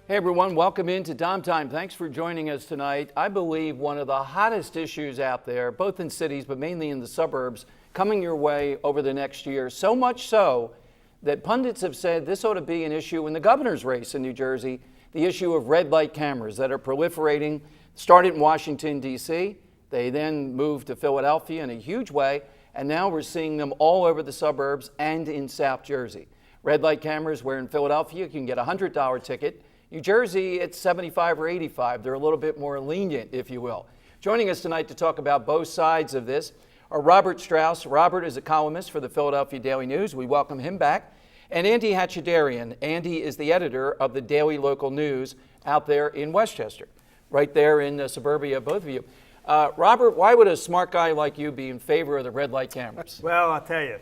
Hey everyone, welcome into DomTime. Thanks for joining us tonight. I believe one of the hottest issues out there, both in cities but mainly in the suburbs, coming your way over the next year. So much so that pundits have said this ought to be an issue in the governor's race in New Jersey, the issue of red light cameras that are proliferating. Started in Washington, D.C. They then moved to Philadelphia in a huge way, and now we're seeing them all over the suburbs and in South Jersey. Red light cameras where in Philadelphia you can get a $100 ticket. New Jersey, it's $75 or $85. They're a little bit more lenient, if you will. Joining us tonight to talk about both sides of this are Robert Strauss. Robert is a columnist for the Philadelphia Daily News. We welcome him back. And Andy Hatchadarian. Andy is the editor of the Daily Local News out there in Westchester, right there in suburbia, both of you. Robert, why would a smart guy like you be in favor of the red light cameras? Well, I'll tell you.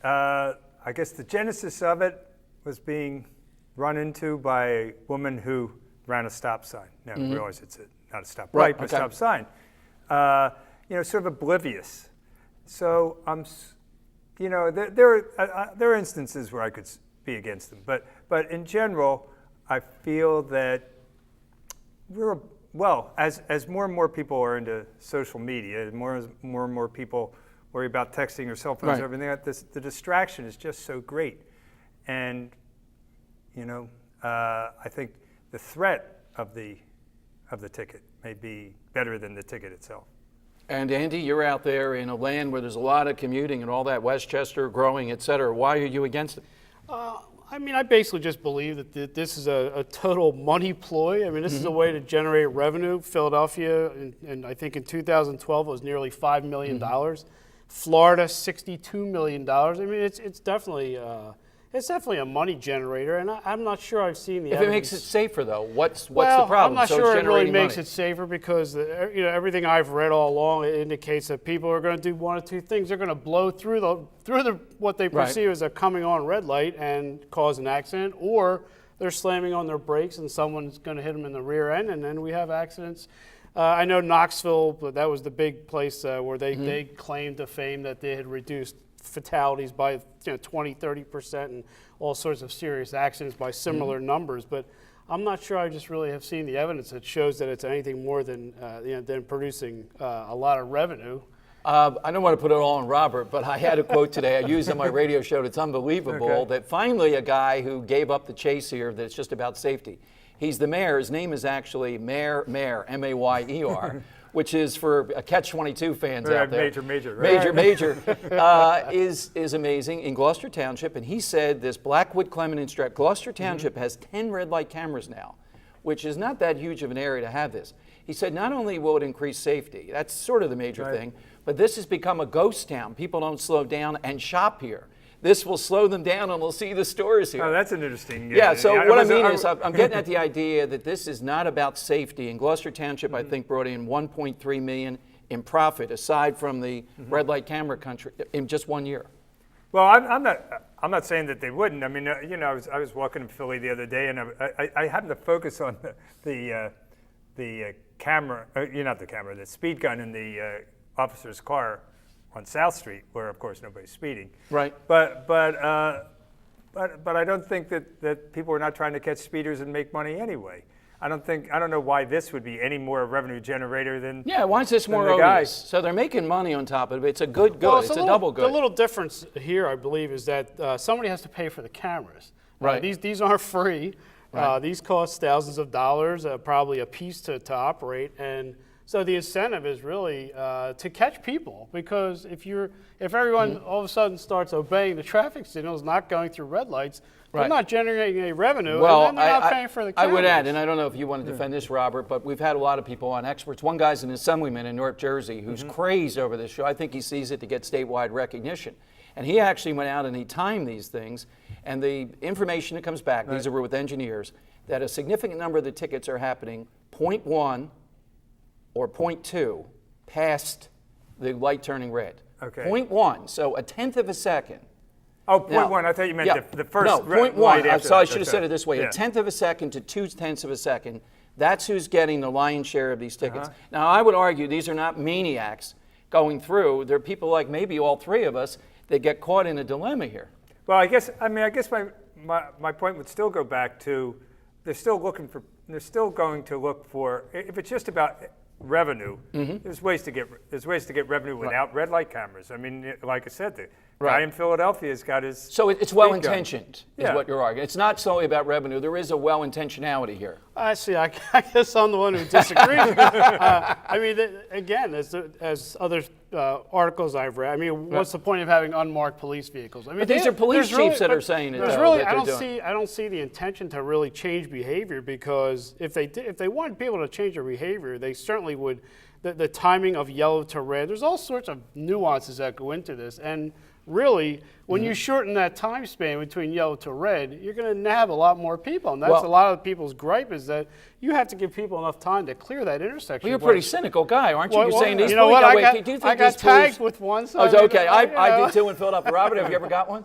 I guess the genesis of it was being run into by a woman who ran a stop sign. Now, I realize it's not a stop light, but a stop sign. Sort of oblivious. So, there are instances where I could be against them. But in general, I feel that as more and more people are into social media, more and more people worry about texting or cell phones and everything, the distraction is just so great. And I think the threat of the ticket may be better than the ticket itself. And Andy, you're out there in a land where there's a lot of commuting and all that, Westchester growing, et cetera. Why are you against it? I basically just believe that this is a total money ploy. This is a way to generate revenue. Philadelphia, and I think in 2012, it was nearly $5 million. Florida, $62 million. It's definitely a money generator, and I'm not sure I've seen the evidence. If it makes it safer, though, what's the problem? I'm not sure it really makes money. it safer because everything I've read all along indicates that people are going to do one of two things. They're going to blow through what they perceive as a coming on red light and cause an accident, or they're slamming on their brakes and someone's going to hit them in the rear end, and then we have accidents. I know Knoxville, that was the big place where they claimed to fame that they had reduced fatalities by 20, 30% and all sorts of serious accidents by similar numbers. But I'm not sure I just really have seen the evidence that shows that it's anything more than producing a lot of revenue. I don't want to put it all on Robert, but I had a quote today I used on my radio show that's unbelievable, that finally a guy who gave up the chase here that's just about safety. He's the mayor. His name is actually Mayor, M-A-Y-E-R, which is for Catch-22 fans out there. Major is amazing in Gloucester Township. And he said this Blackwood, Clement, and Stratton. Gloucester Township has 10 red light cameras now, which is not that huge of an area to have this. He said not only will it increase safety, that's sort of the major thing, but this has become a ghost town. People don't slow down and shop here. This will slow them down and we'll see the stores here. Oh, that's an interesting... So what I mean is I'm getting at the idea that this is not about safety. And Gloucester Township, I think, brought in $1.3 million in profit, aside from the red light camera country, in just 1 year. Well, I'm not saying that they wouldn't. I was walking in Philly the other day, and I happened to focus on the camera, the speed gun in the officer's car on South Street, where of course nobody's speeding. Right. But I don't think that people are not trying to catch speeders and make money anyway. I don't know why this would be any more a revenue generator than why is this more odious? So they're making money on top of it. It's a good. It's a double good. The little difference here, I believe, is that somebody has to pay for the cameras. Right. These aren't free. Right. These cost thousands of dollars, probably a piece to operate, and so the incentive is really to catch people, because if everyone all of a sudden starts obeying the traffic signals, not going through red lights, they're not generating any revenue, and then they're not paying for the cameras. I would add, and I don't know if you want to defend this, Robert, but we've had a lot of people on experts. One guy's an assemblyman in North Jersey who's crazed over this show. I think he sees it to get statewide recognition. And he actually went out and he timed these things, and the information that comes back, these are with engineers, that a significant number of the tickets are happening 0.1 or 0.2 past the light turning red. Okay. 0.1, so a tenth of a second. Oh, 0.1, I thought you meant the first light. No, 0.1, so I should have said it this way, a tenth of a second to 0.2 of a second, that's who's getting the lion's share of these tickets. Now, I would argue these are not maniacs going through. They're people like maybe all three of us that get caught in a dilemma here. Well, I guess my point would still go back to they're still looking for, they're still going to look for, if it's just about revenue, there's ways to get revenue without red light cameras. I mean, like I said, the guy in Philadelphia has got his. So it's speed gun. well-intentioned, is Yeah. what you're arguing. It's not solely about revenue. There is a well-intentionality here. I see. I guess I'm the one who disagrees. I mean, again, as other articles I've read, I mean, what's the point of having unmarked police vehicles? I mean, But these are police there's chiefs that are saying it, there's though, really, that I they're don't doing. see. I don't see the intention to really change behavior, because if they wanted people to change their behavior, they certainly would. The timing of yellow to red. There's all sorts of nuances that go into this, and really, when you shorten that time span between yellow to red, you're going to nab a lot more people. And that's a lot of people's gripe, is that you have to give people enough time to clear that intersection. Well, you're a pretty cynical guy, aren't you? Well, You're saying these you know police. what? No, wait, do you think I got these police- tagged with one. So Oh, okay. I know. did too in Philadelphia. Robert, have you ever got one?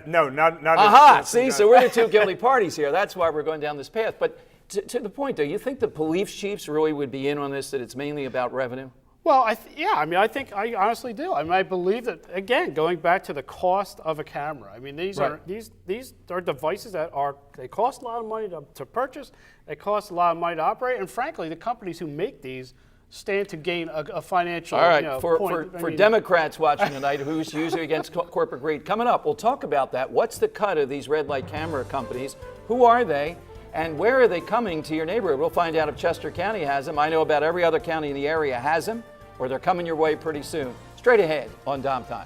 No, not. Aha! See, so we're the two guilty parties here. That's why we're going down this path. But to the point, though, you think the police chiefs really would be in on this? That it's mainly about revenue? Well, I honestly do. I mean, I believe that, again, going back to the cost of a camera. I mean, these are devices that they cost a lot of money to purchase. They cost a lot of money to operate, and frankly, the companies who make these stand to gain a financial. All right, point. for Democrats watching tonight, who's usually against corporate greed, coming up, we'll talk about that. What's the cut of these red light camera companies? Who are they? And where are they coming to your neighborhood? We'll find out if Chester County has them. I know about every other county in the area has them, or they're coming your way pretty soon. Straight ahead on DomTime.